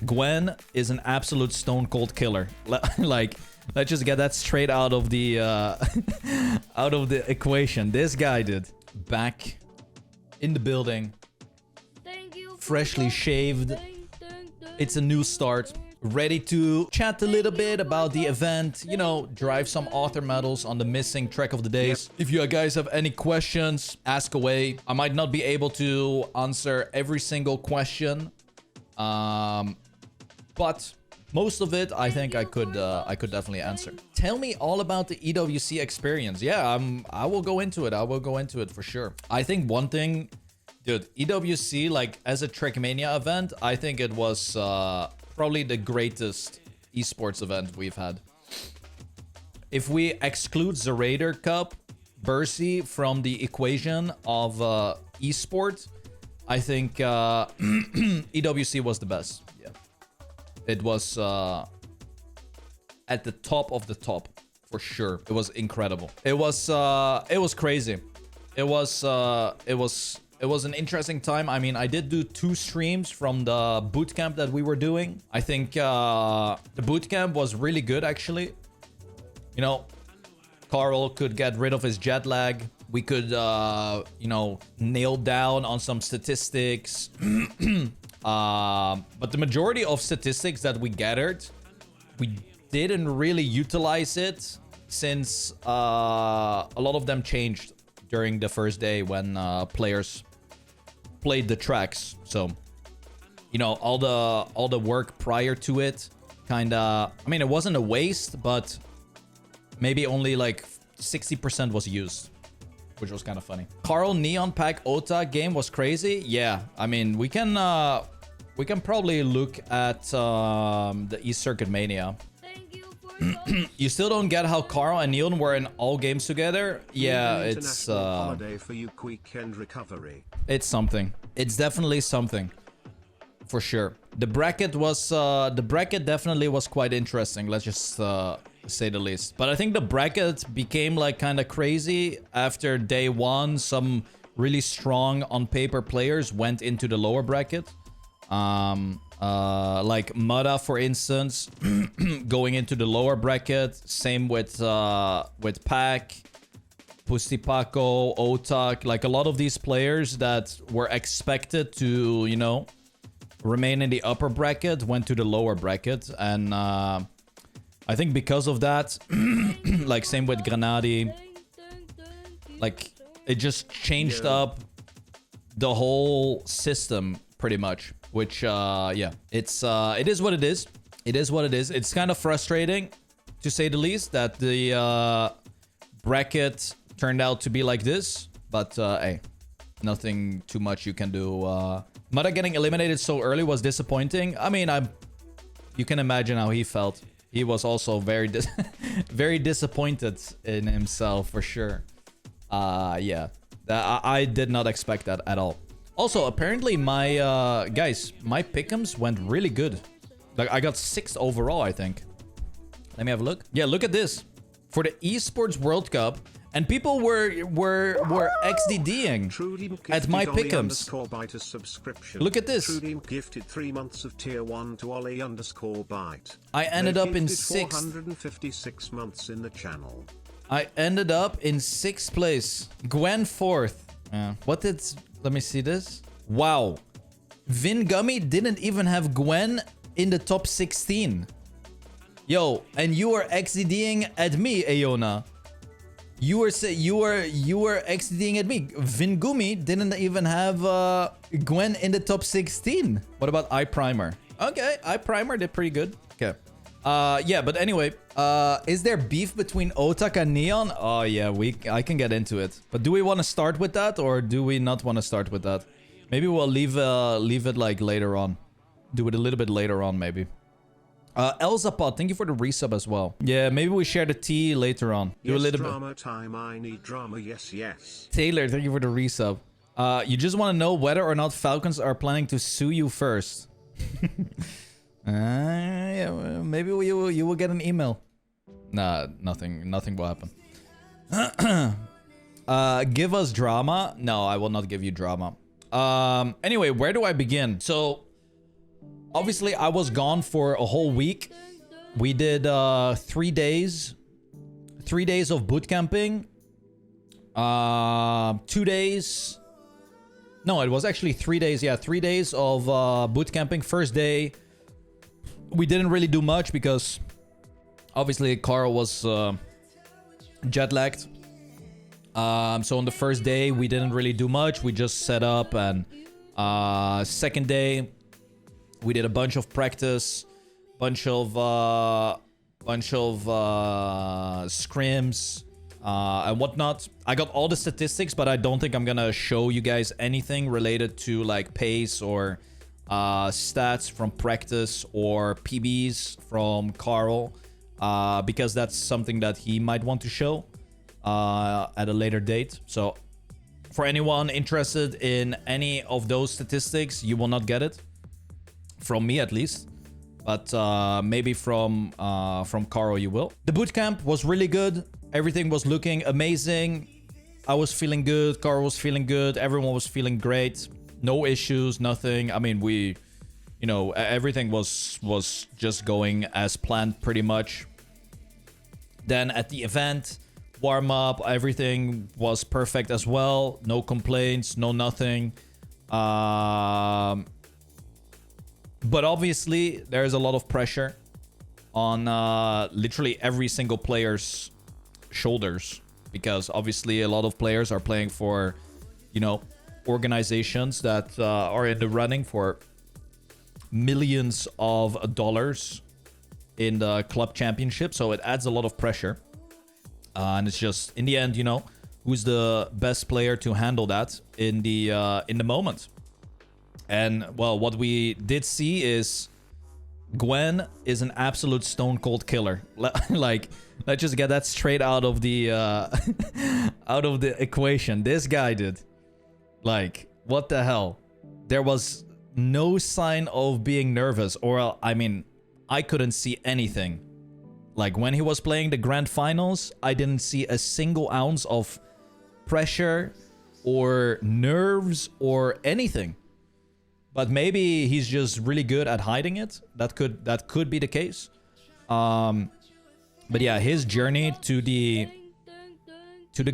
Gwen is an absolute stone cold killer. Like, let's just get that straight out of the out of the equation. This guy did. Back in the building. Freshly shaved. It's a new start. Ready to chat a little bit about the event, you know, drive some author medals on the missing track of the days. If you guys have any questions, ask away. I might not be able to answer every single question, but most of it, I think I could definitely answer. Tell me all about the EWC experience. Yeah, I will go into it. I will go into it for sure. I think one thing, dude, EWC, like as a Trackmania event, I think it was probably the greatest esports event we've had. If we exclude the Raider Cup, Bercy from the equation of esports, I think EWC was the best. Yeah, it was at the top of the top for sure. It was incredible. It was crazy. It was an interesting time. I mean, I did do 2 streams from the bootcamp that we were doing. I think the bootcamp was really good, actually. You know, Carl could get rid of his jet lag. We could, you know, nail down on some statistics. But the majority of statistics that we gathered, we didn't really utilize it since a lot of them changed during the first day when players played the tracks. So, you know, all the work prior to it kind of, I mean, it wasn't a waste, but maybe only like 60% was used, which was kind of funny. Carl Neon Pack OTA game was crazy. Yeah, I mean, we can probably look at the East Circuit Mania. You still don't get how Carl and Neon were in all games together? Yeah, it's holiday for you, weekend recovery. It's something. It's definitely something, for sure. The bracket definitely was quite interesting. Let's just say the least. But I think the bracket became like kind of crazy after day 1. Some really strong on paper players went into the lower bracket. Like Mudda, for instance, going into the lower bracket. Same with Pac, Pustipaco, Otak. Like a lot of these players that were expected to, you know, remain in the upper bracket went to the lower bracket. And I think because of that, like same with Granadi, like it just changed up the whole system pretty much. Which, yeah, it is what it is. It is what it is. It's kind of frustrating, to say the least, that the bracket turned out to be like this. But, hey, nothing too much you can do. Mudda getting eliminated so early was disappointing. I mean, you can imagine how he felt. He was also very disappointed in himself, for sure. Yeah, I did not expect that at all. Also, apparently my guys, my pick'ems went really good. Like I got 6th overall, I think. Let me have a look. Yeah, look at this. For the Esports World Cup, and people were XDDing at my pick'ems. Look at this. Gifted 3 months of tier 1 to Ollie_byte. I ended up in 6th. 456 months in the channel. I ended up in 6th place. Gwen 4th. Yeah. What did... Let me see this. Wow. Vin Gummy didn't even have Gwen in the top 16. Yo, and you were XDDing at me, Aeona. You were XDDing at me. Vin Gummy didn't even have Gwen in the top 16. What about iPrimer? Okay, iPrimer did pretty good. Okay. Yeah, but anyway, is there beef between Otak and Neon? Oh yeah, I can get into it. But do we want to start with that, or do we not want to start with that? Maybe we'll leave it like later on. Do it a little bit later on, maybe. Elzapod, thank you for the resub as well. Yeah, maybe we share the tea later on. Do a little drama time. I need drama. Yes, yes. Taylor, thank you for the resub. You just want to know whether or not Falcons are planning to sue you first. Yeah, maybe you will get an email. Nah, nothing will happen. Give us drama? No, I will not give you drama. Anyway, where do I begin? So, Obviously, I was gone for a whole week. We did 3 days. 3 days of boot camping. 2 days. No, it was actually 3 days. Yeah, 3 days of boot camping. First day, we didn't really do much because obviously Carl was jet lagged. So on the first day, we didn't really do much. We just set up, and second day, we did a bunch of practice, bunch of scrims and whatnot. I got all the statistics, but I don't think I'm gonna show you guys anything related to like pace or stats from practice or PBs from Carl, because that's something that he might want to show at a later date. So for anyone interested in any of those statistics, you will not get it from me, at least, but maybe from Carl you will. The bootcamp was really good. Everything was looking amazing. I was feeling good. Carl was feeling good. Everyone was feeling great. No issues, nothing. I mean, everything was just going as planned pretty much. Then at the event, warm up, everything was perfect as well. No complaints, no nothing. But obviously, there's a lot of pressure on literally every single player's shoulders, because obviously a lot of players are playing for, organizations that are in the running for millions of dollars in the club championship. So it adds a lot of pressure. And it's just, in the end, who's the best player to handle that in the moment. And, well, what we did see is Gwen is an absolute stone cold killer. Like, let's just get that straight out of the equation. This guy did. Like, what the hell? There was no sign of being nervous, or, I mean, I couldn't see anything. Like, when he was playing the grand finals, I didn't see a single ounce of pressure or nerves or anything. But maybe he's just really good at hiding it. That could be the case. But yeah, his journey to the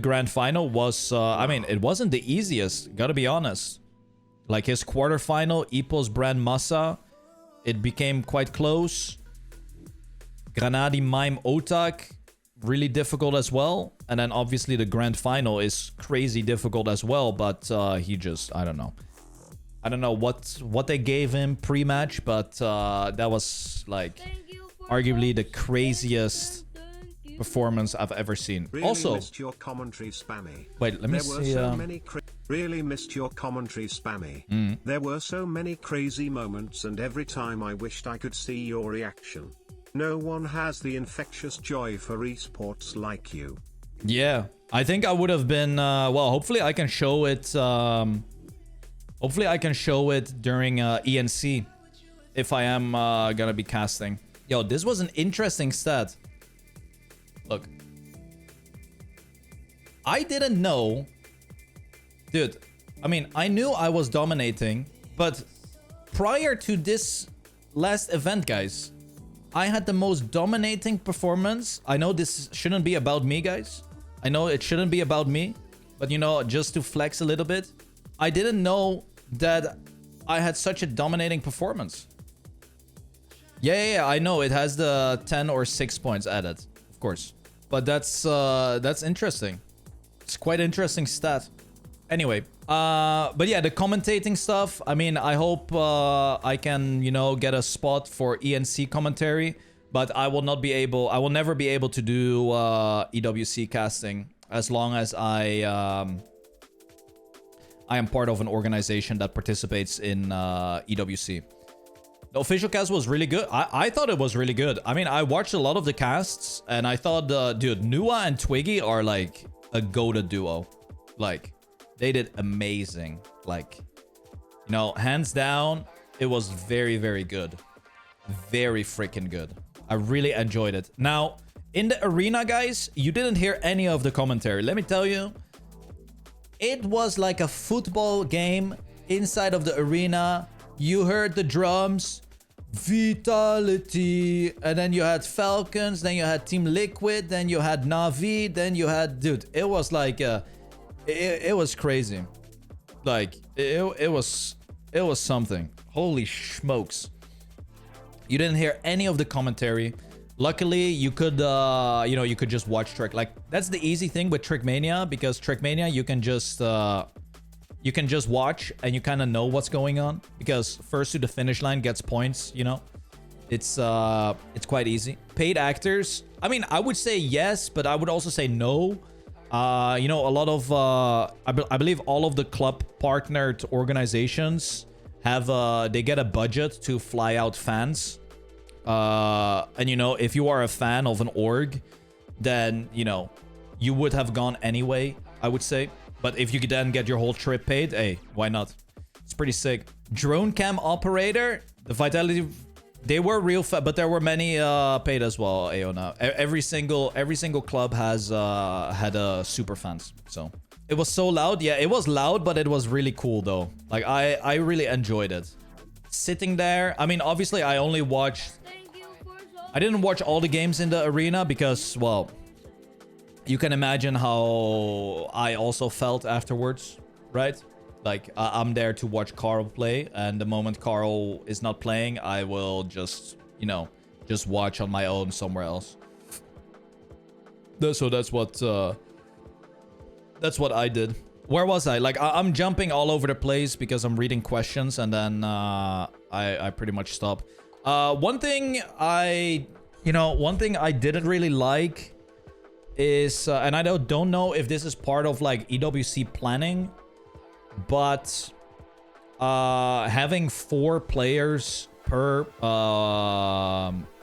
grand final was, I mean, it wasn't the easiest, gotta be honest. Like his quarterfinal, Ipos Brand Massa, it became quite close. Granadi Mime Otak, really difficult as well. And then obviously the grand final is crazy difficult as well. But he just, I don't know. I don't know what they gave him pre-match, but that was like arguably the craziest performance I've ever seen. Really also, missed your commentary, Spammiej. Wait, let me see. Really missed your commentary, Spammiej. There were so many crazy moments, and every time I wished I could see your reaction. No one has the infectious joy for esports like you. Yeah, I think I would have been. Well, hopefully I can show it. Hopefully I can show it during ENC if I am gonna be casting. Yo, this was an interesting stat. Look. I didn't know. Dude, I mean, I knew I was dominating, but prior to this last event, guys, I had the most dominating performance. I know this shouldn't be about me, guys. I know it shouldn't be about me, but just to flex a little bit, I didn't know that I had such a dominating performance. Yeah, I know it has the 10 or 6 points added, of course. But that's interesting. It's quite interesting stat. Anyway, but yeah, the commentating stuff. I mean, I hope I can, get a spot for ENC commentary, but I will never be able to do EWC casting as long as I am part of an organization that participates in EWC. The official cast was really good. I thought it was really good. I mean, I watched a lot of the casts, and I thought, dude, Nua and Twiggy are like a goated duo. Like, they did amazing. Like, hands down, it was very, very good. Very freaking good. I really enjoyed it. Now, in the arena, guys, you didn't hear any of the commentary. Let me tell you, it was like a football game inside of the arena. You heard the drums. Vitality, and then you had Falcons, then you had Team Liquid, then you had Navi, then you had, dude, it was like it was crazy. Like it was something. Holy smokes. You didn't hear any of the commentary. Luckily, you could you could just watch Track. Like, that's the easy thing with Trackmania, because Trackmania you can just watch and you kind of know what's going on, because first to the finish line gets points, you know. It's quite easy. Paid actors, I mean, I would say yes, but I would also say no. You know, a lot of I believe all of the club partnered organizations have they get a budget to fly out fans. And you know, if you are a fan of an org, then you know you would have gone anyway, I would say. But if you could then get your whole trip paid, hey, why not? It's pretty sick. Drone cam operator, the Vitality, they were real but there were many paid as well. Aona, every single club has had super fans. So it was so loud. Yeah, it was loud, but it was really cool though. Like I really enjoyed it. Sitting there, I mean, obviously I only watched, I didn't watch all the games in the arena because, well, you can imagine how I also felt afterwards, right? Like, I'm there to watch Carl play, and the moment Carl is not playing, I will just, you know, just watch on my own somewhere else. So that's what I did. Where was I? Like, I'm jumping all over the place because I'm reading questions, and then I pretty much stop. One thing I didn't really like is, and I don't know if this is part of like EWC planning, but having 4 players per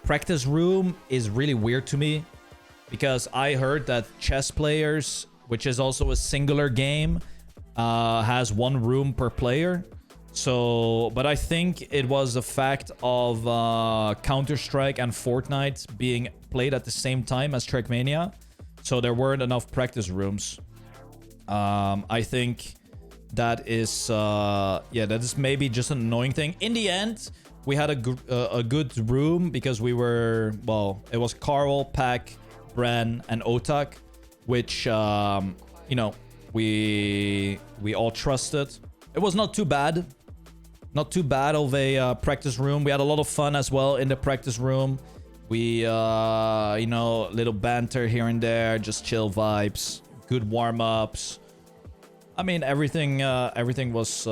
practice room is really weird to me, because I heard that chess players, which is also a singular game, has 1 room per player. So, but I think it was the fact of Counter-Strike and Fortnite being played at the same time as Trackmania, so there weren't enough practice rooms. I think that is that is maybe just an annoying thing. In the end, we had a good room because we were, well, it was Carl, Pack, Bren, and Otak, which you know, we all trusted. It was not too bad. Not too bad of a practice room. We had a lot of fun as well in the practice room. We, you know, little banter here and there, just chill vibes, good warm-ups. I mean, everything was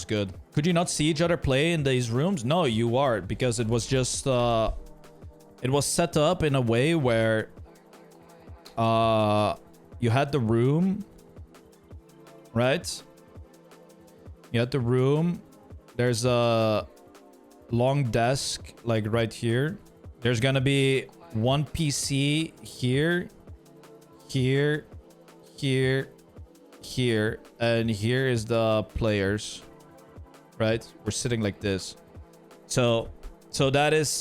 good. Could you not see each other play in these rooms? No, you are, because it was just, it was set up in a way where you had the room, right? You had the room. There's a long desk, like right here. There's gonna be 1 PC here, here, here, here, and here is the players, right? We're sitting like this. So that is,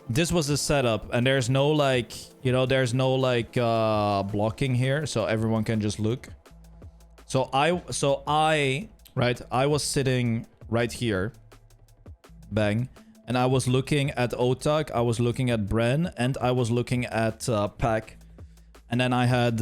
this was the setup, and there's no like, you know, there's no like blocking here, so everyone can just look. So I right, I was sitting right here, bang, and I was looking at Otak, I was looking at Bren, and I was looking at Pack, and then I had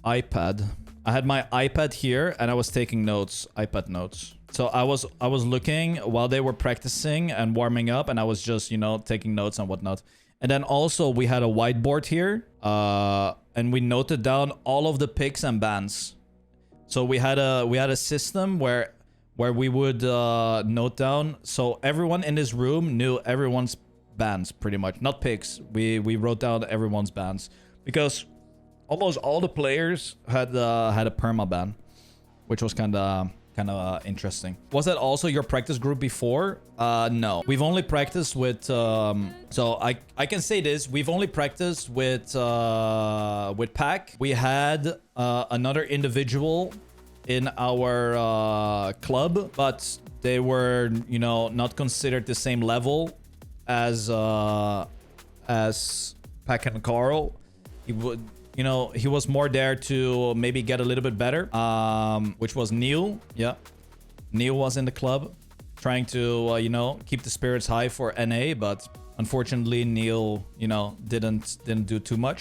iPad. I had my iPad here, and I was taking notes, iPad notes. So I was looking while they were practicing and warming up, and I was just, you know, taking notes and whatnot. And then also we had a whiteboard here, and we noted down all of the picks and bans. So we had a system where we would note down. So everyone in this room knew everyone's bans, pretty much. Not picks. We wrote down everyone's bans, because almost all the players had a perma ban, which was kind of interesting. Was that also your practice group before? No, we've only practiced with so I can say this, we've only practiced with Pack. We had another individual in our club, but they were, you know, not considered the same level as Pack and Carl. He would, you know, he was more there to maybe get a little bit better, which was Neil. Yeah, Neil was in the club. trying to, you know, keep the spirits high for NA, but unfortunately, Neil, you know, didn't do too much.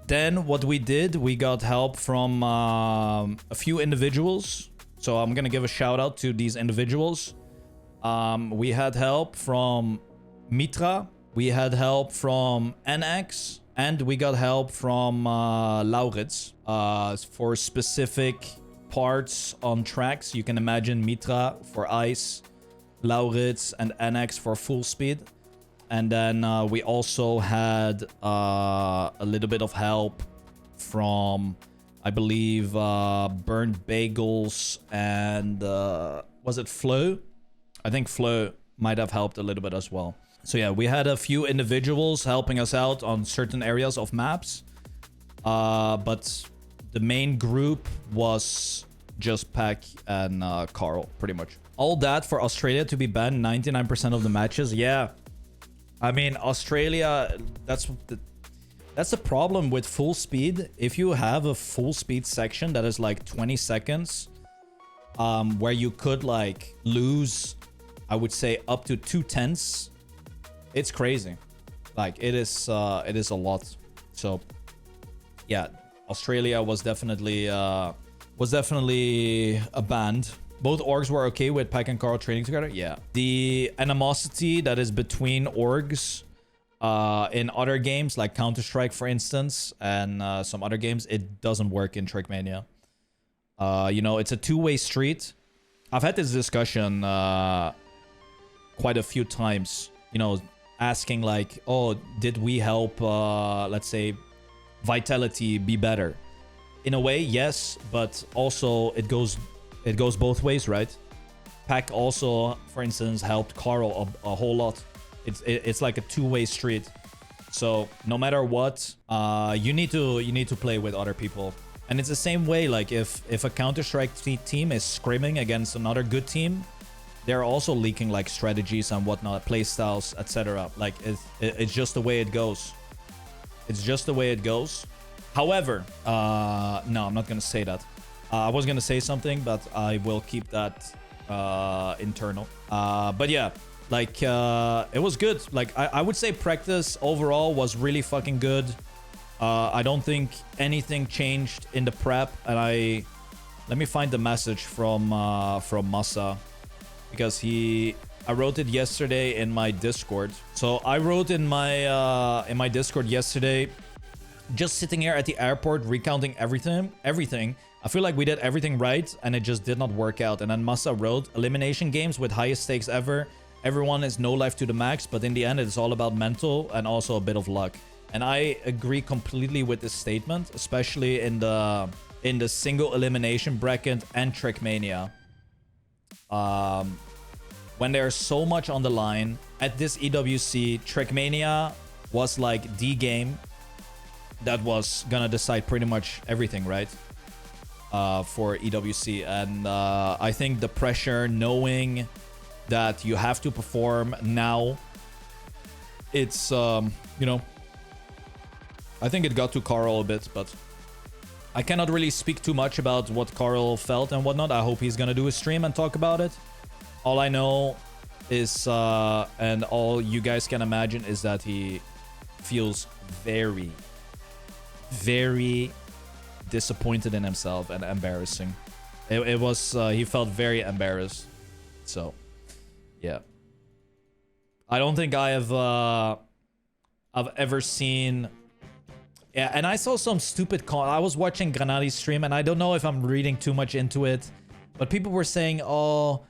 Then what we did, we got help from a few individuals. So I'm gonna give a shout out to these individuals. We had help from Mitra, we had help from NX, and we got help from Laurits for specific parts on tracks. You can imagine Mitra for ice, Laurits and NX for full speed. And then we also had a little bit of help from, I believe, Burned Bagels and was it Flo? I think Flo might have helped a little bit as well. So yeah, we had a few individuals helping us out on certain areas of maps. But the main group was just Pack and Carl, pretty much. All that for Australia to be banned 99% of the matches. Yeah. I mean, Australia, that's the problem with full speed. If you have a full speed section that is like 20 seconds, where you could like lose, I would say up to 2/10, it's crazy. Like it is a lot. So yeah, Australia was definitely a band. Both orgs were okay with Pack and Carl training together. Yeah. The animosity that is between orgs in other games, like Counter-Strike, for instance, and some other games, it doesn't work in Trackmania. You know, it's a two-way street. I've had this discussion quite a few times, you know, asking like, oh, did we help, let's say, Vitality be better? In a way, yes, but also it goes both ways, right? Pack also, for instance, helped Carl a whole lot. It's like a two-way street. So no matter what, you need to play with other people. And it's the same way, like if a Counter-Strike team is scrimming against another good team, they're also leaking like strategies and whatnot, play styles, etc. Like it's just the way it goes. It's just the way it goes. However, no, I'm not gonna say that. I was gonna say something, but I will keep that internal. But yeah, like it was good. Like I would say practice overall was really fucking good. I don't think anything changed in the prep, and let me find the message from Masa, because I wrote it yesterday in my Discord. So I wrote in my Discord yesterday, just sitting here at the airport recounting everything. I feel like we did everything right, and it just did not work out. And then Masa wrote, elimination games with highest stakes ever. Everyone is no life to the max, but in the end, it's all about mental and also a bit of luck. And I agree completely with this statement, especially in the single elimination bracket and Trackmania. When there's so much on the line at this EWC, Trackmania was like the game that was gonna decide pretty much everything, right? For EWC. And I think the pressure, knowing that you have to perform now, it's you know, I think it got to Carl a bit, but I cannot really speak too much about what Carl felt and whatnot. I hope he's gonna do a stream and talk about it. All I know is, and all you guys can imagine, is that he feels very, very disappointed in himself and embarrassing. It was, he felt very embarrassed. So, yeah. I don't think I've ever seen... Yeah, and I saw some stupid I was watching Granadi's stream, and I don't know if I'm reading too much into it, but people were saying, oh,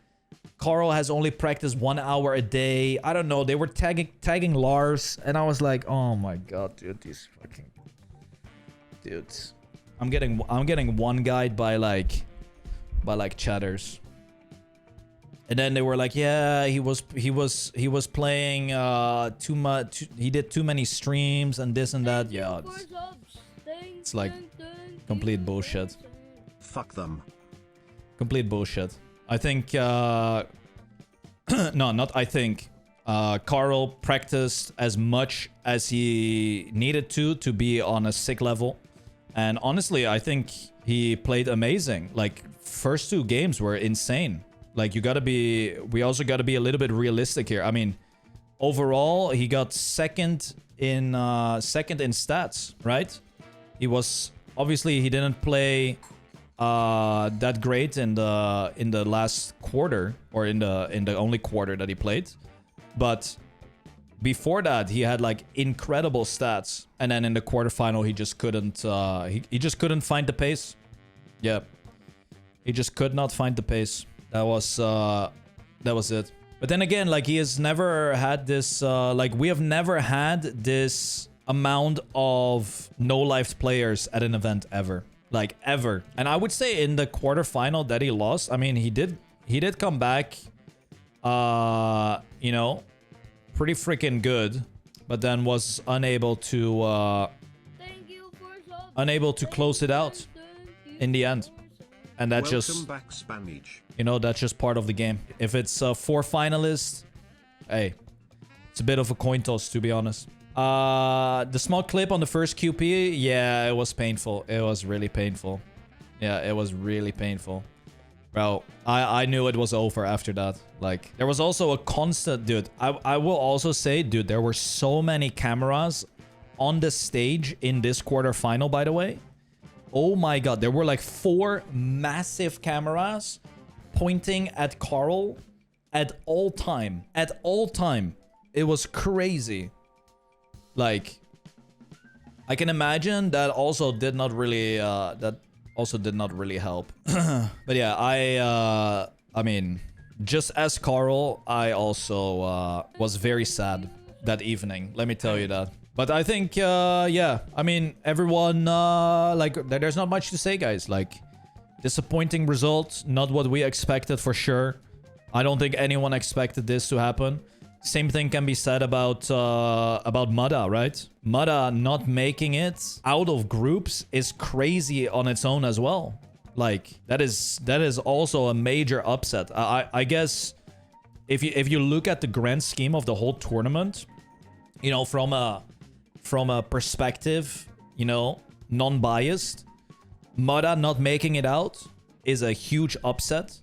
Carl has only practiced 1 hour a day. I don't know. They were tagging Lars, and I was like, oh my god, dude, these fucking dudes. I'm getting one guide by like chatters. And then they were like, yeah, he was playing too much. He did too many streams and this and that. Yeah, it's like complete bullshit. Fuck them. Complete bullshit. I think no, not I think. Carl practiced as much as he needed to be on a sick level. And honestly, I think he played amazing. Like, first 2 games were insane. Like, we also gotta be a little bit realistic here. I mean, overall, he got second in stats, right? He was, obviously, he didn't play that great in the last quarter, or in the only quarter that he played. But before that, he had like incredible stats, and then in the quarterfinal, he just couldn't. He just couldn't find the pace. Yeah, he just could not find the pace. That was it. But then again, like, he has never had this. Like, we have never had this amount of no-life players at an event ever. Like, ever. And I would say in the quarterfinal that he lost, I mean, he did come back, you know, pretty freaking good, but then was unable to close it out in the end. And that just, back, Spammiej. You know, that's just part of the game. If it's 4 finalists, hey, it's a bit of a coin toss, to be honest. The small clip on the first QP, yeah, it was painful. It was really painful. Yeah, it was really painful. Bro, I knew it was over after that. Like, there was also a constant... Dude, I will also say, dude, there were so many cameras on the stage in this quarterfinal, by the way. Oh my god, there were like 4 massive cameras pointing at Carl at all time. At all time. It was crazy. Like, I can imagine that also did not really help. But yeah, I mean, just as Carl, I also was very sad that evening. Let me tell you that. But I think, yeah, I mean, everyone, like, there's not much to say, guys. Like, disappointing results, not what we expected for sure. I don't think anyone expected this to happen. Same thing can be said about Mudda, right? Mudda not making it out of groups is crazy on its own as well. Like, that is also a major upset. I guess if you look at the grand scheme of the whole tournament, you know, from a perspective, you know, non-biased, Mudda not making it out is a huge upset.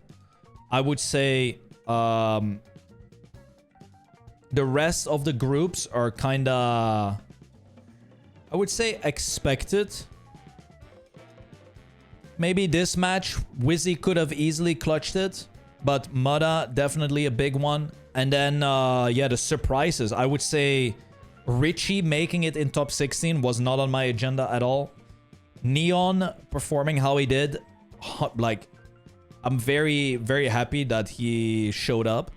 I would say the rest of the groups are kind of, I would say, expected. Maybe this match, Wizzy could have easily clutched it, but Mudda, definitely a big one. And then, yeah, the surprises. I would say Richie making it in top 16 was not on my agenda at all. Neon performing how he did, like, I'm very, very happy that he showed up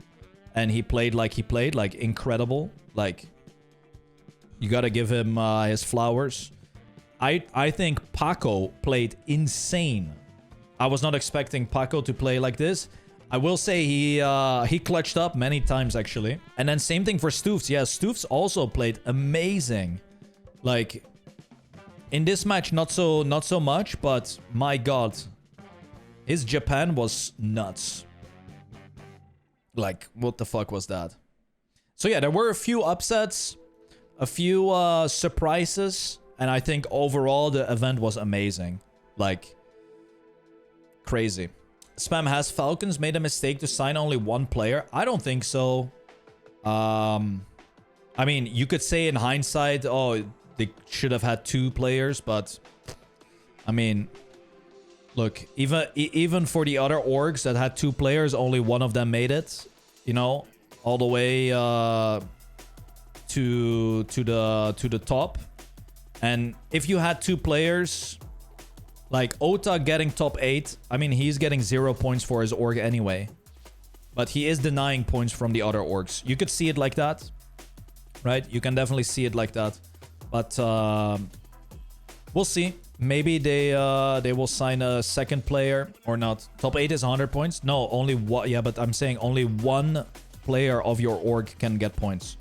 and he played like he played, like, incredible. Like, you gotta give him his flowers. I think Paco played insane. I was not expecting Paco to play like this. I will say he clutched up many times, actually. And then same thing for Stoofs. Yeah, Stoofs also played amazing. Like, in this match, not so much, but my god, his Japan was nuts. Like, what the fuck was that? So yeah, there were a few upsets, a few surprises, and I think overall the event was amazing. Like, crazy. Spam, has Falcons made a mistake to sign only one player? I don't think so. I mean, you could say in hindsight, oh, they should have had 2 players, but I mean, look, even for the other orgs that had 2 players, only one of them made it, you know, all the way to the top. And if you had 2 players, like Ota getting top 8, I mean, he's getting 0 points for his org anyway. But he is denying points from the other orgs. You could see it like that, right? You can definitely see it like that. But we'll see. Maybe they will sign a second player or not. Top 8 is 100 points. No, only one. Yeah, but I'm saying only one player of your org can get points.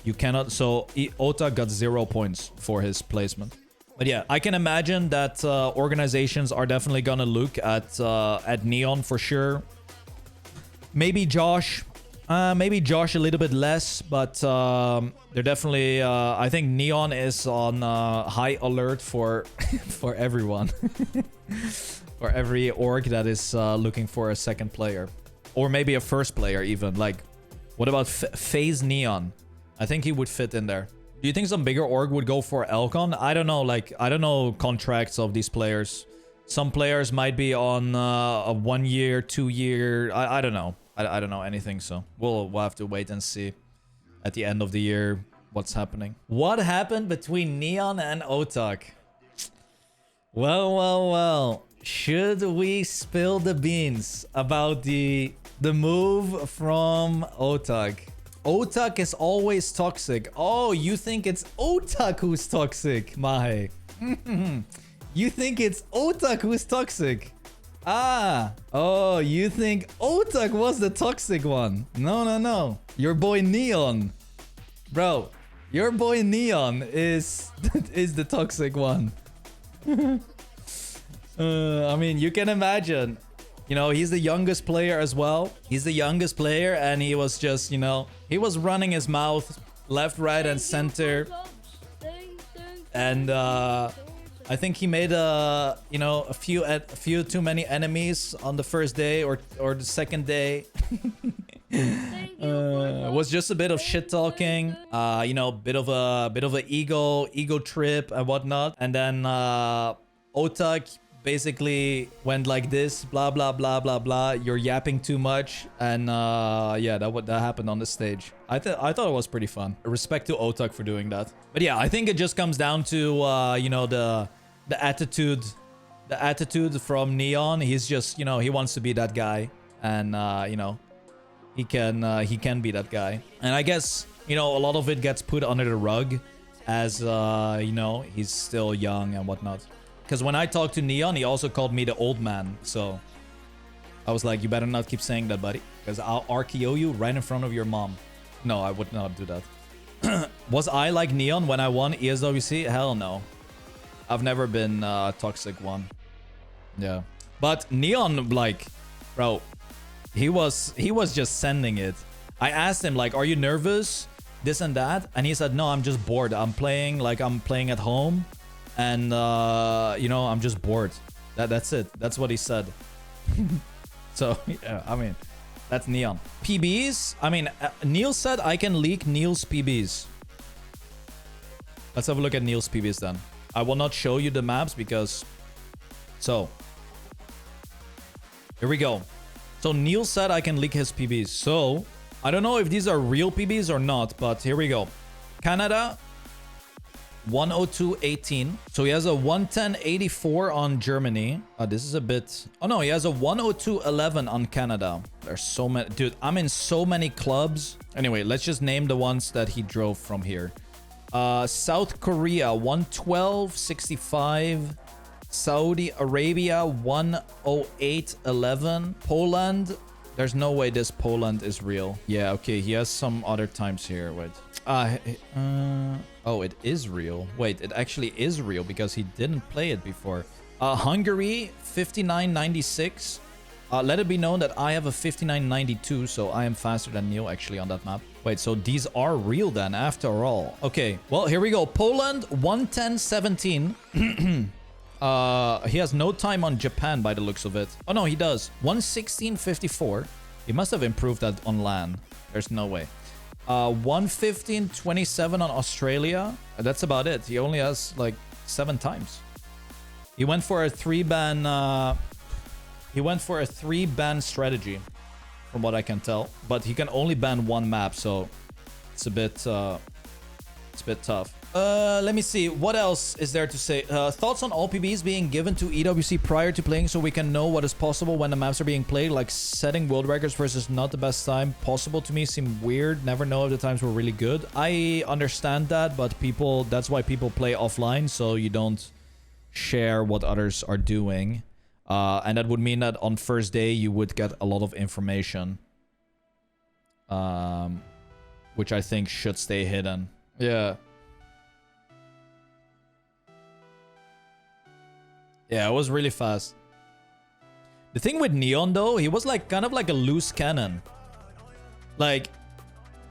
You cannot. So Ota got 0 points for his placement. But yeah, I can imagine that organizations are definitely gonna look at Neon for sure. Maybe Josh a little bit less, but they're definitely. I think Neon is on high alert for for everyone, for every org that is looking for a second player. Or maybe a first player even. Like, what about FaZe Neon? I think he would fit in there. Do you think some bigger org would go for Elcon? I don't know. Like, I don't know contracts of these players. Some players might be on a 1 year, 2 year. I don't know. I don't know anything. So we'll have to wait and see at the end of the year what's happening. What happened between Neon and Otak? Well. Should we spill the beans about the move from Otak? Otak is always toxic. Oh, you think it's Otak who's toxic, Mahe. You think it's Otak who's toxic. Ah. Oh, you think Otak was the toxic one. No. Your boy Neon. Bro, your boy Neon is the toxic one. I mean, you can imagine. You know, he's the youngest player as well. He's the youngest player, and he was just, you know, he was running his mouth left, right, and center. And I think he made a few too many enemies on the first day or the second day. Was just a bit of shit talking. You know, bit of a ego trip and whatnot. And then Otak basically went like this, blah blah blah blah blah. You're yapping too much, and yeah, that happened on the stage. I thought it was pretty fun. Respect to Otak for doing that. But yeah, I think it just comes down to you know, the attitude from Neon. He's just, you know, he wants to be that guy, and you know, he can be that guy. And I guess, you know, a lot of it gets put under the rug as you know, he's still young and whatnot. Because when I talked to Neon, he also called me the old man. So I was like, you better not keep saying that, buddy. Because I'll RKO you right in front of your mom. No, I would not do that. Was I like Neon when I won ESWC? Hell no. I've never been toxic one. Yeah. But Neon, like, bro, he was just sending it. I asked him, like, are you nervous? This and that. And he said, no, I'm just bored. I'm playing at home. And, you know, I'm just bored. That's it. That's what he said. So, yeah, I mean, that's Neon. PBs? I mean, Neil said I can leak Neil's PBs. Let's have a look at Neil's PBs then. I will not show you the maps because... So. Here we go. So, Neil said I can leak his PBs. So, I don't know if these are real PBs or not, but here we go. Canada... 102.18. So he has a 110.84 on Germany. This is a bit... Oh no, he has a 102.11 on Canada. There's so many... Dude, I'm in so many clubs. Anyway, let's just name the ones that he drove from here. South Korea, 112.65. Saudi Arabia, 108.11. Poland... There's no way this Poland is real. Yeah, okay, he has some other times here. Wait. Oh, it is real. Wait, it actually is real because he didn't play it before. Hungary, 59.96. Let it be known that I have a 59.92, so I am faster than Neil actually on that map. Wait, so these are real then after all. Okay, well, here we go. Poland, 110.17. He has no time on Japan by the looks of it. Oh no, he does. 116.54. He must have improved that on LAN. There's no way. 115.27 on Australia. That's about it. He only has like 7 times. He went for a 3-ban. He went for a 3-ban strategy, from what I can tell. But he can only ban 1 map, so it's a bit tough. Let me see. What else is there to say? Thoughts on all PBs being given to EWC prior to playing so we can know what is possible when the maps are being played, like setting world records versus not the best time possible to me seem weird. Never know if the times were really good. I understand that, but that's why people play offline, so you don't share what others are doing. And that would mean that on first day you would get a lot of information. Which I think should stay hidden. Yeah. Yeah, it was really fast. The thing with Neon though, he was like kind of like a loose cannon. Like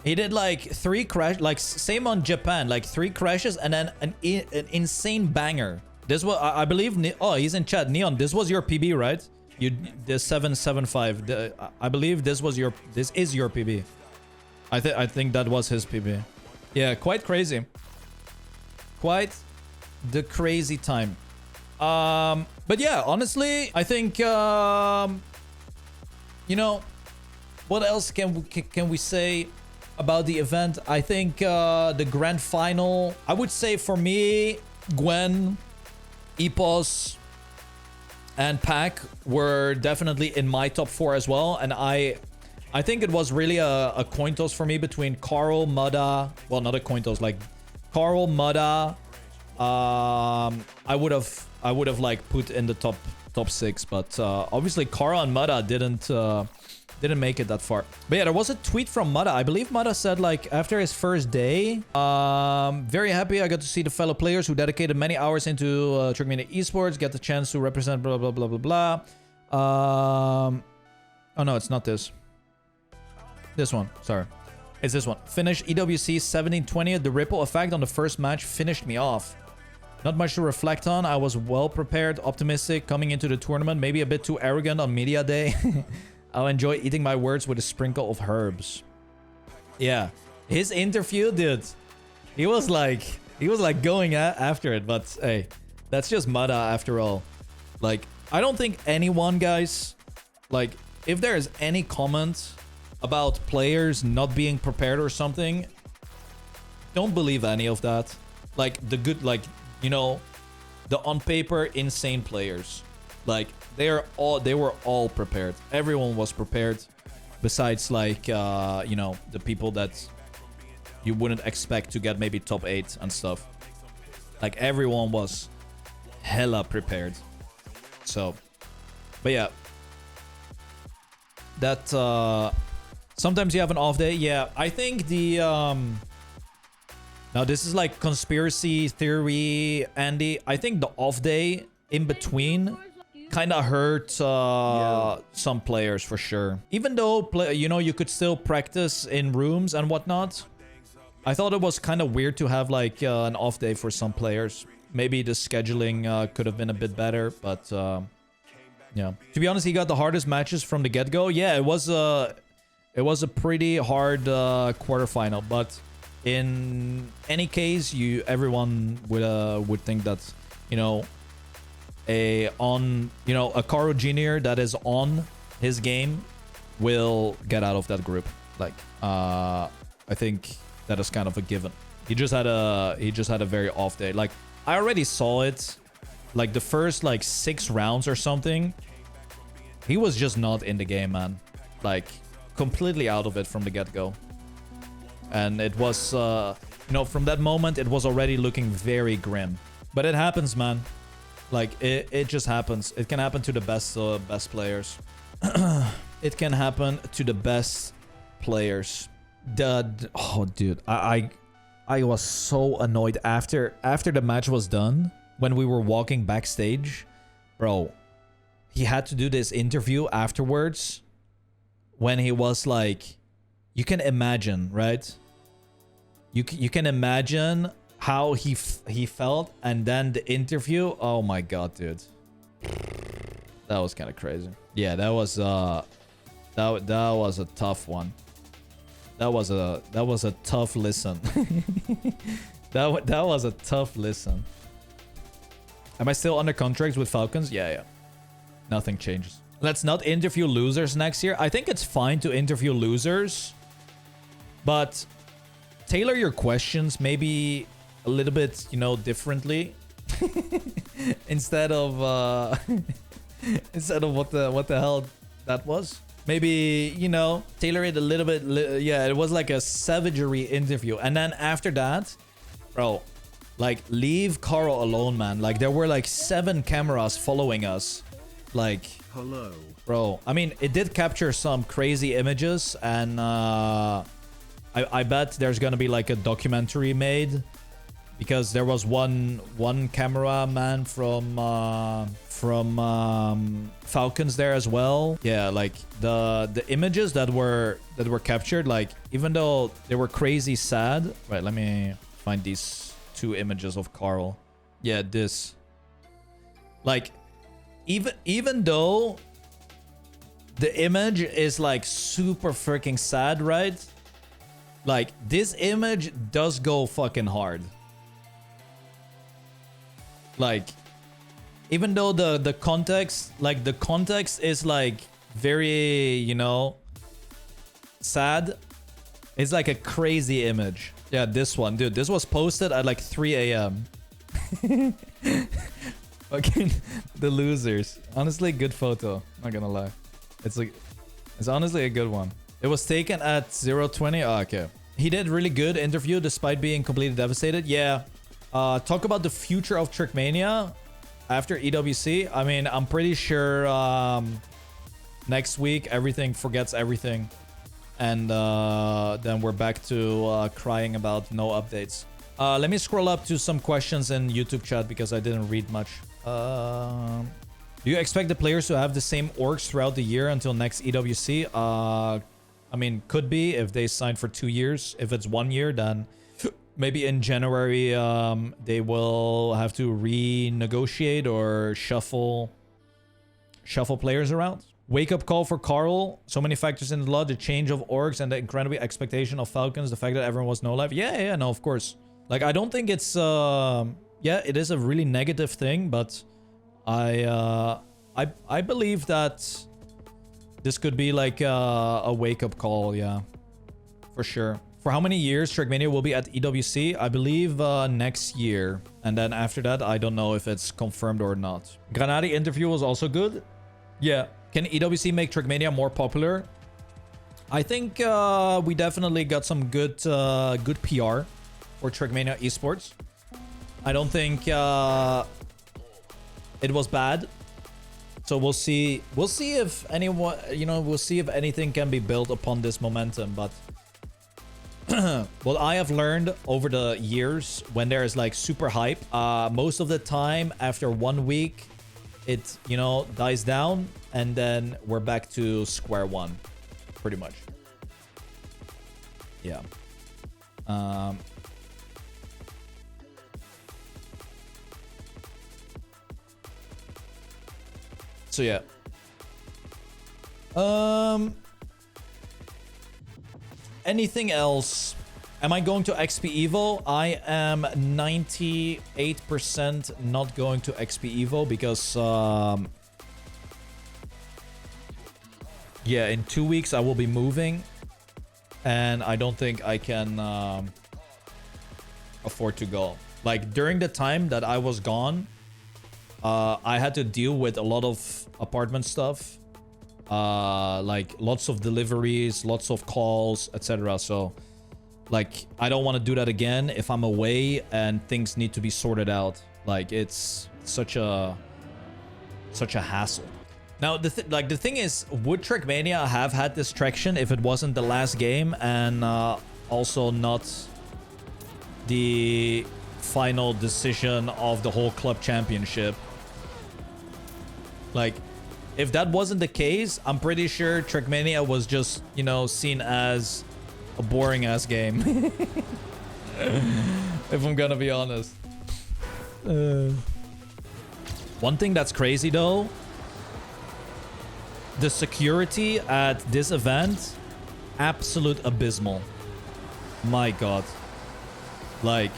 he did like 3 crash, like same on Japan, like 3 crashes and then an insane banger. This was, I believe, oh, he's in chat. Neon, this was your PB, right? You the 775. I believe this is your PB. I think that was his PB. Yeah, quite crazy. Quite the crazy time. But yeah, honestly, I think you know, what else can we say about the event? I think the grand final, I would say for me, Gwen, Epos, and Pac were definitely in my top 4 as well. And I think it was really a coin toss for me between Carl, Mudda. Well, not a coin toss, like Carl, Mudda. I would have like put in the top 6, but obviously Carl and Mudda didn't make it that far. But yeah, there was a tweet from Mudda. I believe Mudda said, like, after his first day, very happy I got to see the fellow players who dedicated many hours into Trackmania esports, get the chance to represent blah blah blah blah blah. Oh no, it's not this. This one, sorry. It's this one. Finish EWC 1720. The ripple effect on the first match finished me off. Not much to reflect on. I was well prepared, optimistic coming into the tournament. Maybe a bit too arrogant on media day. I'll enjoy eating my words with a sprinkle of herbs. Yeah. His interview, dude. He was like going after it. But hey, that's just Mudda after all. Like, I don't think anyone, guys, like, if there is any comment about players not being prepared or something, don't believe any of that. Like, the good, like, you know, the on paper insane players, like they were all prepared. Everyone was prepared, besides like you know, the people that you wouldn't expect to get maybe top 8 and stuff. Like, everyone was hella prepared. So, but yeah, that sometimes you have an off day. Yeah, I think the now, this is like conspiracy theory, Andy. I think the off day in between kind of hurt some players for sure. Even though, you know, you could still practice in rooms and whatnot. I thought it was kind of weird to have like an off day for some players. Maybe the scheduling could have been a bit better, but yeah. To be honest, he got the hardest matches from the get-go. Yeah, it was a pretty hard quarterfinal, but in any case, everyone would think that, you know, a Caro Junior that is on his game will get out of that group. Like, I think that is kind of a given. He just had a very off day. Like, I already saw it, like the first like 6 rounds or something. He was just not in the game, man. Like, completely out of it from the get-go. And it was, you know, from that moment, it was already looking very grim. But it happens, man. Like, it just happens. It can happen to the best players. It can happen to the best players. Oh, dude, I was so annoyed after the match was done. When we were walking backstage, bro, he had to do this interview afterwards. When he was like, you can imagine, right? You can imagine how he felt, and then the interview. Oh my god, dude, that was kind of crazy. Yeah, that was that was a tough one. That was a tough listen. that was a tough listen. Am I still under contract with Falcons? Yeah. Nothing changes. Let's not interview losers next year. I think it's fine to interview losers, but tailor your questions maybe a little bit, you know, differently. instead of what the hell that was. Maybe, you know, tailor it a little bit. Yeah, it was like a savagery interview. And then after that, bro, like, leave Carl alone, man. Like, there were like 7 cameras following us. Like, hello, bro. I mean, it did capture some crazy images, and I bet there's gonna be like a documentary made, because there was one cameraman from Falcons there as well. Yeah, like the images that were captured, like, even though they were crazy sad. Right, let me find these 2 images of Carl. Yeah, this. Like, even though the image is like super freaking sad, right? Like this image does go fucking hard. Like, even though the context, like the context is like very, you know, sad. It's like a crazy image. Yeah, this one, dude. This was posted at like 3 a.m. Fucking the losers. Honestly, good photo. Not gonna lie. It's like, it's honestly a good one. It was taken at 0:20. Oh, okay. He did really good interview despite being completely devastated. Yeah. Talk about the future of Trackmania after EWC. I mean, I'm pretty sure next week everything forgets everything. And then we're back to crying about no updates. Let me scroll up to some questions in YouTube chat because I didn't read much. Do you expect the players to have the same orgs throughout the year until next EWC? I mean, could be if they signed for 2 years. If it's 1 year, then maybe in January they will have to renegotiate or shuffle players around. Wake up call for Carl. So many factors in the lot. The change of orgs and the incredible expectation of Falcons. The fact that everyone was no live. Yeah, no, of course. Like, I don't think it's... yeah, it is a really negative thing, but I believe that this could be like a wake-up call, yeah. For sure. For how many years Trackmania will be at EWC? I believe next year. And then after that, I don't know if it's confirmed or not. Granadi interview was also good. Yeah. Can EWC make Trackmania more popular? I think we definitely got some good good PR for Trackmania esports. I don't think it was bad. So we'll see. We'll see if anyone, you know, we'll see if anything can be built upon this momentum. But what I have learned over the years, when there is like super hype, most of the time after 1 week, it, you know, dies down, and then we're back to square one, pretty much. Yeah. So yeah. Anything else? Am I going to XP Evo? I am 98% not going to XP Evo because yeah, in 2 weeks I will be moving, and I don't think I can afford to go. Like, during the time that I was gone, I had to deal with a lot of apartment stuff, like lots of deliveries, lots of calls, etc. So like, I don't want to do that again if I'm away and things need to be sorted out. Like, it's such a hassle. Now, the thing is, would Trackmania have had this traction if it wasn't the last game and also not the final decision of the whole club championship? Like, if that wasn't the case, I'm pretty sure Trackmania was just, you know, seen as a boring ass game. If I'm gonna be honest. One thing that's crazy though, the security at this event, absolute abysmal. My god. Like,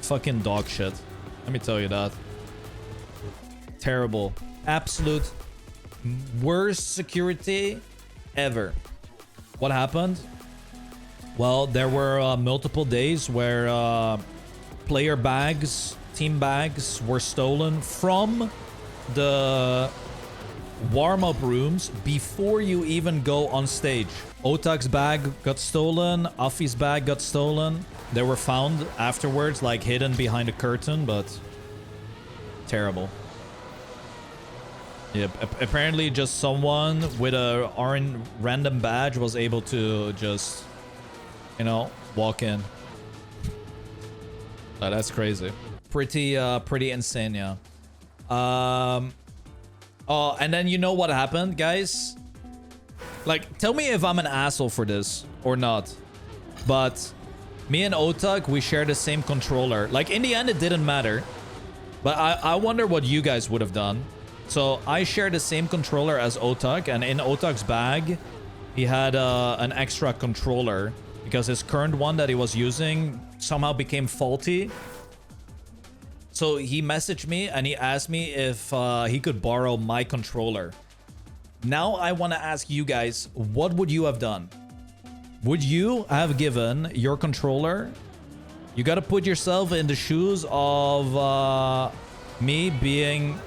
fucking dog shit. Let me tell you that. Terrible. Absolute worst security ever. What happened? Well, there were multiple days where player bags, team bags were stolen from the warm-up rooms before you even go on stage. Otak's bag got stolen, Afi's bag got stolen. They were found afterwards, like hidden behind a curtain, but terrible. Yep, apparently just someone with a random badge was able to just, you know, walk in. Oh, that's crazy. Pretty insane, yeah. Oh, and then you know what happened, guys? Like, tell me if I'm an asshole for this or not. But me and Otak, we share the same controller. Like, in the end, it didn't matter. But I wonder what you guys would have done. So I share the same controller as Otak, and in Otak's bag, he had an extra controller because his current one that he was using somehow became faulty. So he messaged me and he asked me if he could borrow my controller. Now I want to ask you guys, what would you have done? Would you have given your controller? You got to put yourself in the shoes of me being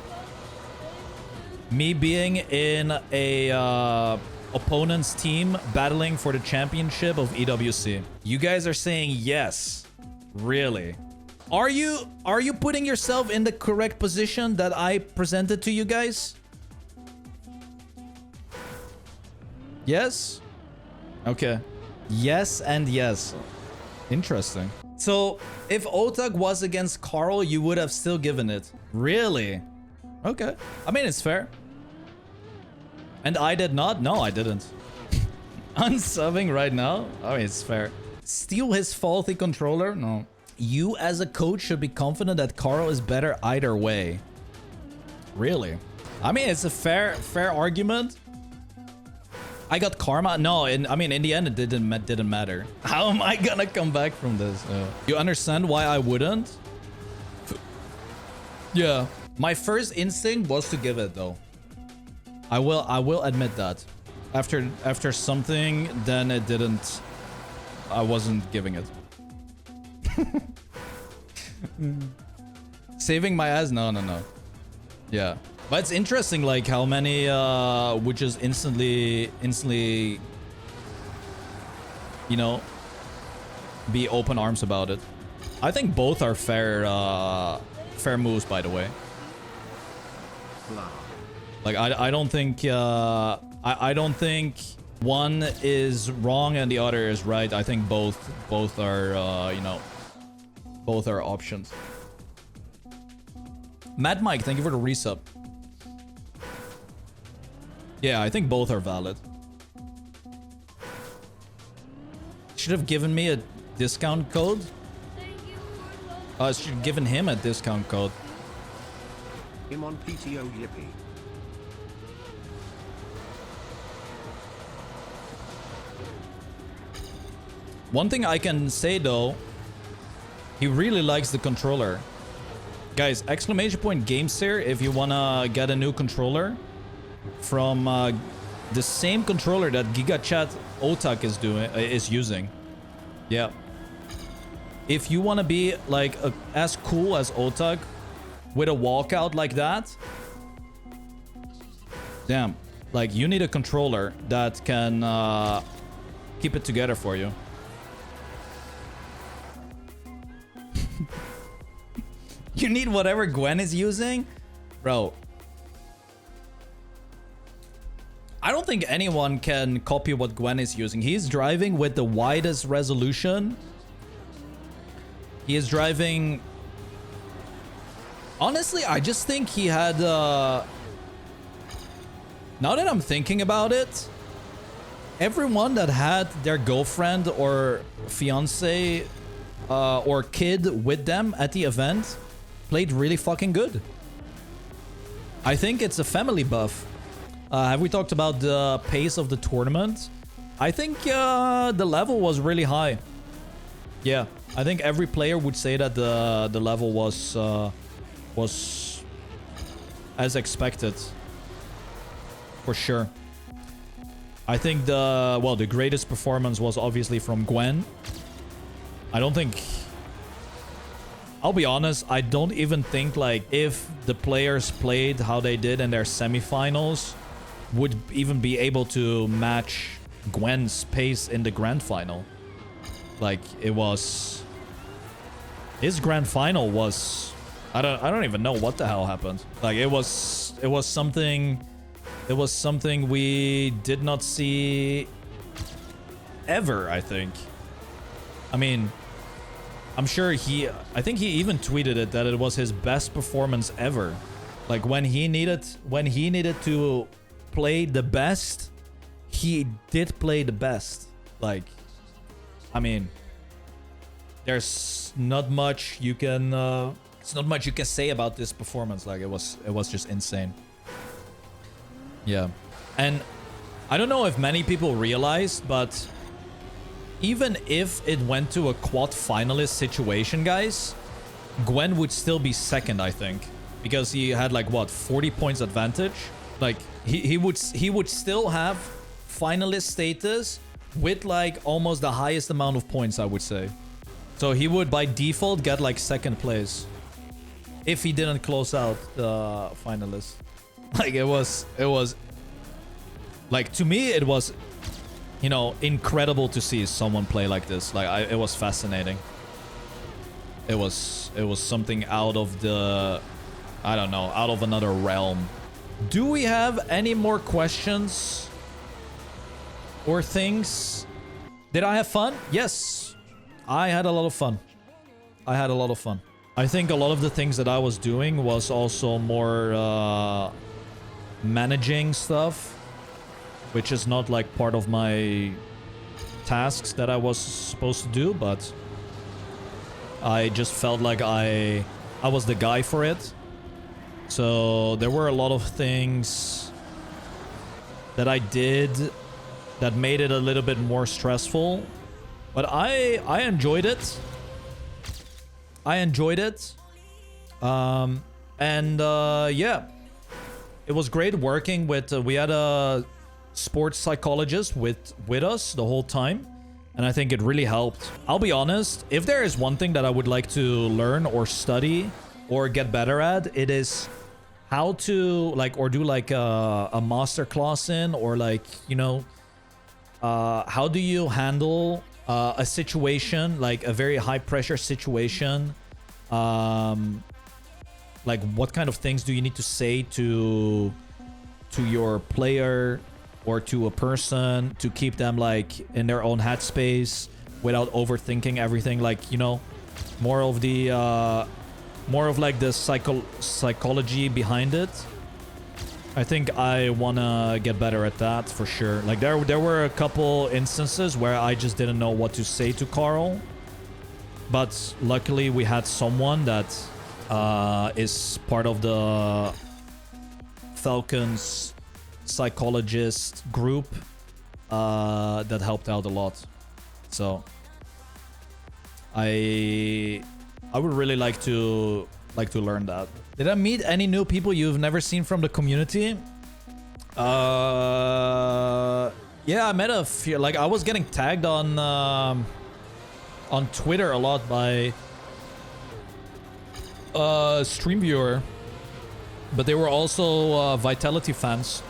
in a opponent's team battling for the championship of EWC. You guys are saying yes. Really? Are you putting yourself in the correct position that I presented to you guys? Yes? Okay. Yes and yes. Interesting. So, if Otak was against Carl, you would have still given it. Really? Okay. I mean, it's fair. And I did not? No, I didn't. Unsubbing right now? I mean, it's fair. Steal his faulty controller? No. You as a coach should be confident that Carl is better either way. Really? I mean, it's a fair argument. I got karma. No, in the end, it didn't matter. How am I gonna come back from this? You understand why I wouldn't? Yeah. My first instinct was to give it though. I will admit that. After something, then it didn't. I wasn't giving it. Saving my ass? No. Yeah. But it's interesting, like, how many would just instantly, you know, be open arms about it. I think both are fair moves, by the way. Like, I don't think, I don't think one is wrong and the other is right. I think both are, you know, both are options. Mad Mike, thank you for the resub. Yeah, I think both are valid. Should have given me a discount code. Should have given him a discount code. Him on PTO Yippee. One thing I can say though, he really likes the controller. Guys, exclamation point GameSir if you wanna get a new controller from the same controller that GigaChat Otak is using. Yeah. If you wanna be like as cool as Otak with a walkout like that, damn, like you need a controller that can keep it together for you. You need whatever Gwen is using? Bro. I don't think anyone can copy what Gwen is using. He's driving with the widest resolution. He is driving... Honestly, I just think he had... Now that I'm thinking about it, everyone that had their girlfriend or fiance or kid with them at the event played really fucking good. I think it's a family buff. Have we talked about the pace of the tournament? I think the level was really high. Yeah, I think every player would say that the level was as expected. For sure. I think the greatest performance was obviously from Gwen. I don't think... I'll be honest, I don't even think like if the players played how they did in their semifinals would even be able to match Gwen's pace in the grand final. Like it was... His grand final was... I don't even know what the hell happened. Like it was something... It was something we did not see ever, I think. I mean, I'm sure I think he even tweeted it that it was his best performance ever. Like when he needed to play the best, he did play the best. Like, I mean, there's not much you can it's not much you can say about this performance. Like it was just insane. Yeah. And I don't know if many people realized, but even if it went to a quad finalist situation, guys, Gwen would still be second, I think, because he had like what, 40 points advantage. Like he would still have finalist status with like almost the highest amount of points, I would say. So he would by default get like second place if he didn't close out the finalist. Like it was like, to me it was, you know, incredible to see someone play like this. Like it was fascinating. It was something out of the, I don't know, out of another realm. Do we have any more questions or things? Did I have fun? Yes, I had a lot of fun. I think a lot of the things that I was doing was also more managing stuff, which is not like part of my tasks that I was supposed to do, but I just felt like I was the guy for it. So there were a lot of things that I did that made it a little bit more stressful, but I enjoyed it. Yeah, it was great working with, we had a sports psychologist with us the whole time, and I think it really helped. I'll be honest, if there is one thing that I would like to learn or study or get better at, it is how to like, or do like a master class in, or like, you know, how do you handle a situation, like a very high pressure situation, like what kind of things do you need to say to your player or to a person to keep them like in their own headspace without overthinking everything, like, you know, more of like the psychology behind it. I think I wanna get better at that for sure. Like there were a couple instances where I just didn't know what to say to Carl, but luckily we had someone that is part of the Falcons psychologist group that helped out a lot. So I would really like to learn that. Did I meet any new people you've never seen from the community? Yeah, I met a few. Like I was getting tagged on Twitter a lot by stream viewer, but they were also Vitality fans.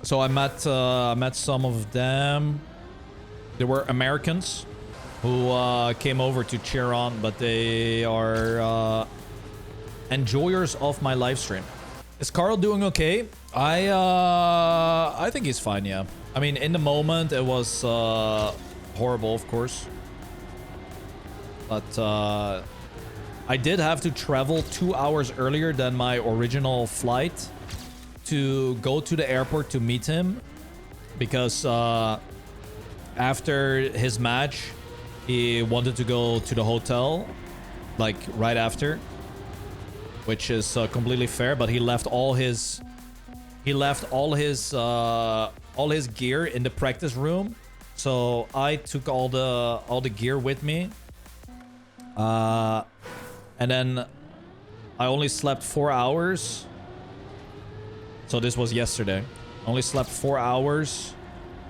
So I met some of them. They were Americans who came over to cheer on, but they are enjoyers of my live stream. Is Carl doing okay? I think he's fine, yeah. I mean, in the moment it was horrible, of course, but I did have to travel 2 hours earlier than my original flight to go to the airport to meet him, because after his match he wanted to go to the hotel like right after, which is completely fair, but he left all his gear in the practice room, so I took all the gear with me, and then I only slept 4 hours. So this was yesterday. Only slept 4 hours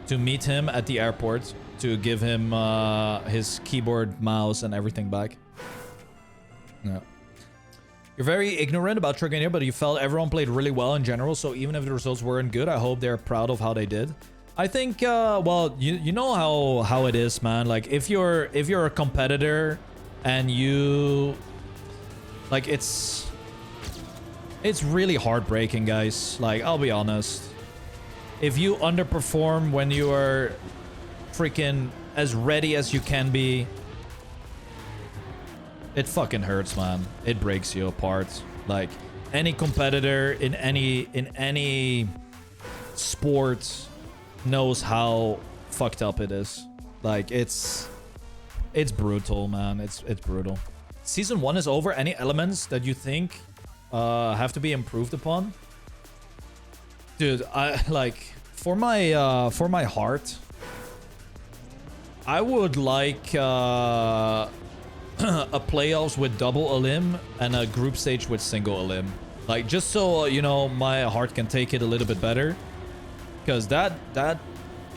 to meet him at the airport to give him his keyboard, mouse, and everything back. Yeah. You're very ignorant about Trackmania, but you felt everyone played really well in general. So even if the results weren't good, I hope they're proud of how they did. I think, well, you know how it is, man. Like if you're a competitor and you, like, it's really heartbreaking, guys. Like, I'll be honest. If you underperform when you are freaking as ready as you can be, it fucking hurts, man. It breaks you apart. Like, any competitor in any sport knows how fucked up it is. Like, it's brutal, man. It's brutal. Season 1 is over. Any elements that you think have to be improved upon? Dude, I like for my heart, I would like a playoffs with double elim and a group stage with single elim. Like, just so you know, my heart can take it a little bit better, because that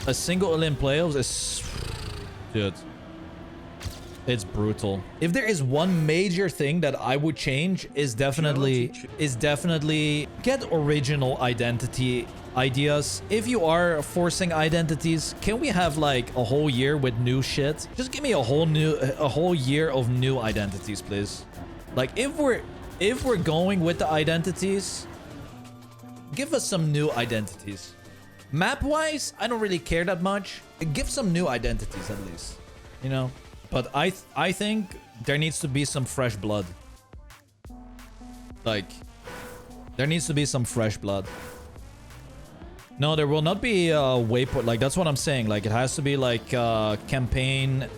a single elim playoffs is, dude, it's brutal. If there is one major thing that I would change is definitely get original identity ideas. If you are forcing identities, can we have like a whole year with new shit? Just give me a whole year of new identities, please. Like, if we're going with the identities, give us some new identities. Map wise, I don't really care that much. Give some new identities at least, you know. But I think there needs to be some fresh blood. Like, there needs to be some fresh blood. No, there will not be a waypoint. Like, that's what I'm saying. Like, it has to be like campaign-ish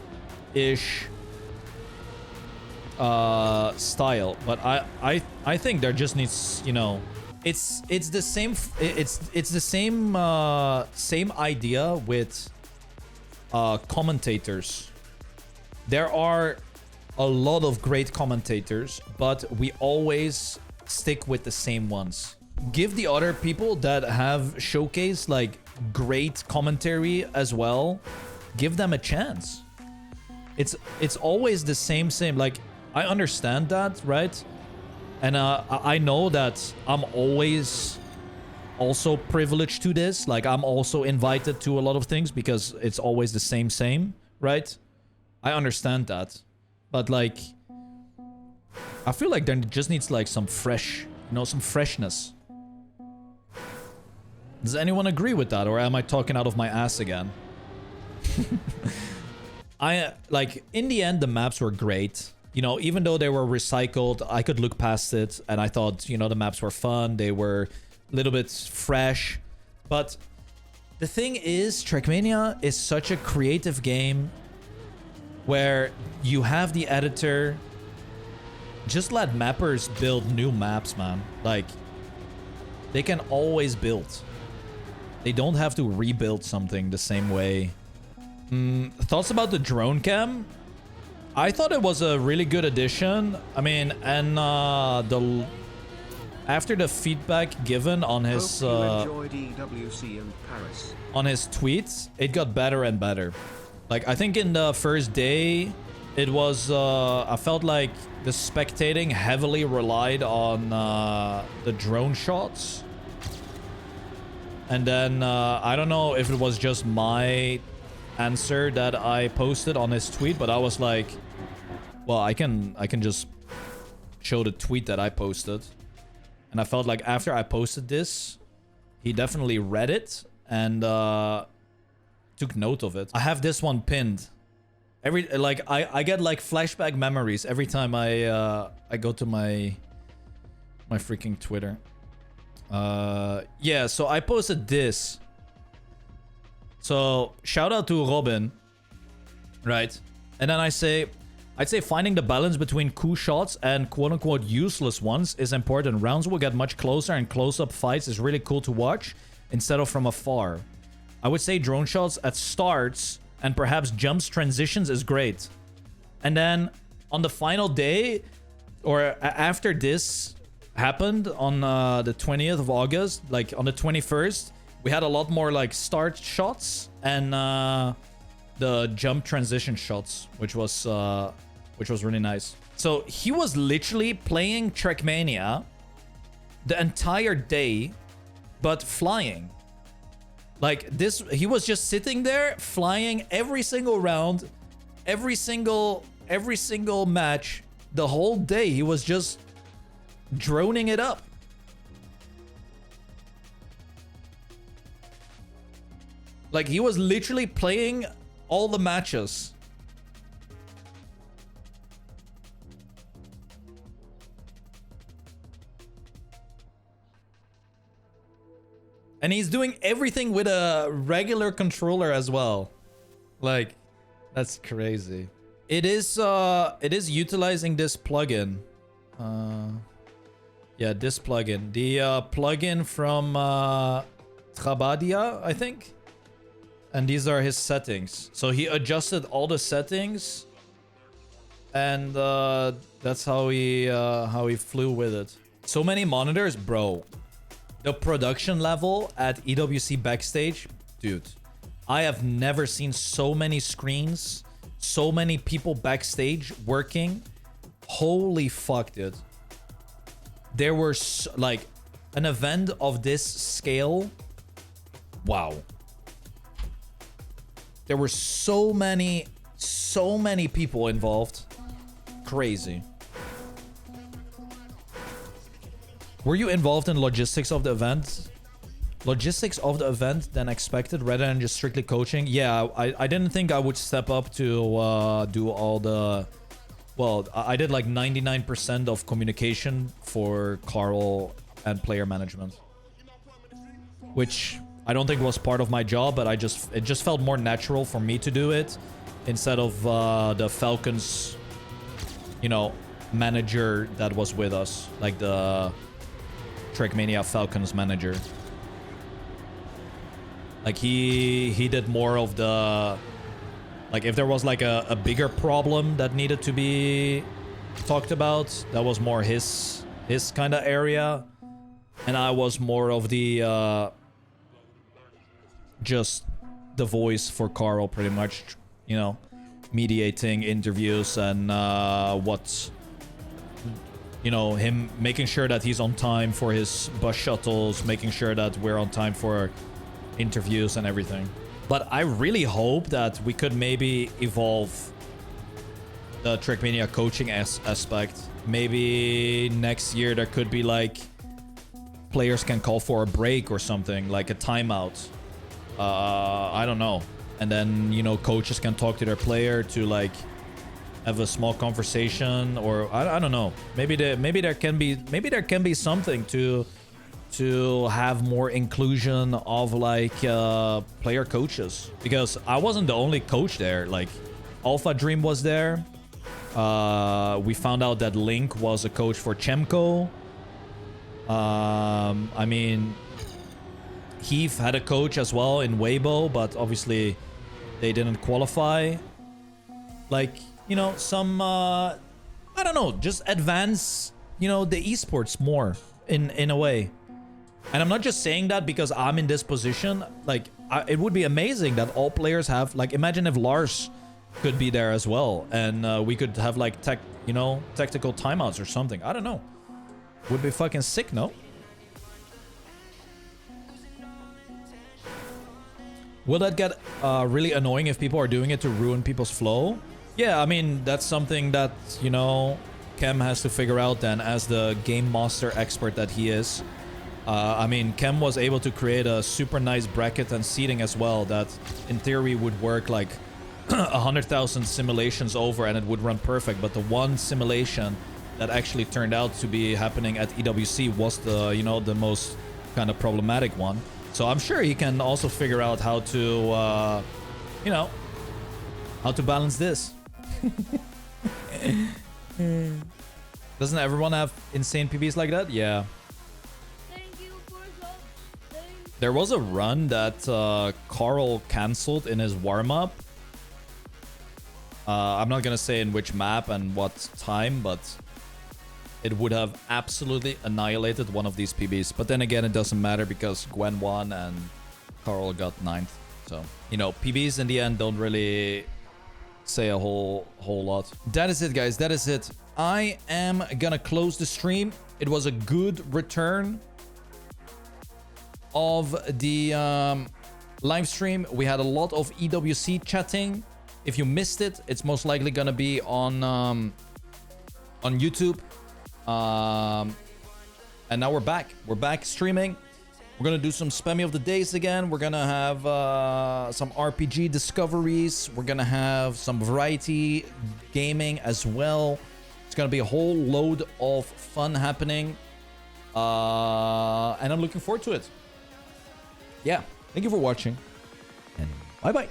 style. But I think there just needs, you know, it's the same. It's the same idea with commentators. There are a lot of great commentators, but we always stick with the same ones. Give the other people that have showcased like great commentary as well, give them a chance. It's always the same. Like, I understand that, right? And I know that I'm always also privileged to this. Like, I'm also invited to a lot of things because it's always the same, right? I understand that, but like, I feel like there just needs like some fresh, you know, some freshness. Does anyone agree with that, or am I talking out of my ass again? Like, in the end, the maps were great. You know, even though they were recycled, I could look past it, and I thought, you know, the maps were fun. They were a little bit fresh, but the thing is, Trackmania is such a creative game where you have the editor. Just let mappers build new maps, man. Like, they can always build. They don't have to rebuild something the same way. Thoughts about the drone cam? I thought it was a really good addition. I mean, and after the feedback given on his EWC in Paris. On his tweets, it got better and better. Like, I think in the first day, it was, I felt like the spectating heavily relied on the drone shots. And then, I don't know if it was just my answer that I posted on his tweet, but I was like, well, I can just show the tweet that I posted. And I felt like after I posted this, he definitely read it and took note of it. I have this one pinned. I get like flashback memories every time I go to my freaking Twitter. Yeah, so I posted this. So shout out to Robin, right? And then I'd say finding the balance between cool shots and quote-unquote useless ones is important. Rounds will get much closer, and close-up fights is really cool to watch instead of from afar. I would say drone shots at starts and perhaps jumps transitions is great. And then on the final day, or after this happened on the 20th of August, like on the 21st, we had a lot more like start shots and the jump transition shots, which was really nice. So he was literally playing Trackmania the entire day, but flying. Like this, he was just sitting there flying every single round, every single match, the whole day. He was just droning it up. Like, he was literally playing all the matches. And he's doing everything with a regular controller as well. Like, that's crazy. It is utilizing this plugin. Yeah, this plugin. The plugin from Trabadia, I think. And these are his settings. So he adjusted all the settings, and that's how he flew with it. So many monitors, bro. The production level at EWC backstage, dude. I have never seen so many screens, so many people backstage working. Holy fuck, dude. There were like an event of this scale. Wow. There were so many people involved. Crazy. Were you involved in logistics of the event? Logistics of the event than expected rather than just strictly coaching? Yeah, I didn't think I would step up to do all the... Well, I did like 99% of communication for Carl and player management. Which I don't think was part of my job, but it just felt more natural for me to do it instead of the Falcons, you know, manager that was with us. Like the Trackmania Falcons manager. Like he did more of the... Like if there was like a bigger problem that needed to be talked about, that was more his kind of area. And I was more of the just the voice for Carl, pretty much, you know, mediating interviews and what, you know, him making sure that he's on time for his bus shuttles, making sure that we're on time for interviews and everything. But I really hope that we could maybe evolve the Trackmania coaching aspect. Maybe next year there could be like players can call for a break or something, like a timeout. I don't know. And then, you know, coaches can talk to their player to like have a small conversation, or I don't know. Maybe there can be something to have more inclusion of like player coaches, because I wasn't the only coach there. Like Alpha Dream was there. We found out that Link was a coach for Chemco. I mean, Heath had a coach as well in Weibo, but obviously they didn't qualify. Like, you know, some I don't know, just advance, you know, the esports more in a way. And I'm not just saying that because I'm in this position. Like, it would be amazing that all players have, like, imagine if Lars could be there as well, and we could have like tactical timeouts or something. I don't know. Would be fucking sick, no? Will that get really annoying if people are doing it to ruin people's flow? Yeah, I mean, that's something that, you know, Kem has to figure out then as the game master expert that he is. I mean, Kem was able to create a super nice bracket and seating as well that in theory would work like 100,000 simulations over and it would run perfect. But the one simulation that actually turned out to be happening at EWC was the, you know, the most kind of problematic one. So I'm sure he can also figure out how to, you know, how to balance this. Doesn't everyone have insane PBs like that? Yeah. There was a run that Carl cancelled in his warm-up. I'm not gonna say in which map and what time, but it would have absolutely annihilated one of these PBs. But then again, it doesn't matter because Gwen won and Carl got 9th. So, you know, PBs in the end don't really say a whole lot. That is it, guys. That is it. I am gonna close the stream. It was a good return of the live stream. We had a lot of EWC chatting. If you missed it, it's most likely gonna be on YouTube. And now we're back. We're back streaming. We're gonna do some Spammy of the Days again. We're gonna have some RPG discoveries. We're gonna have some variety gaming as well. It's gonna be a whole load of fun happening. And I'm looking forward to it. Yeah, thank you for watching, and bye-bye.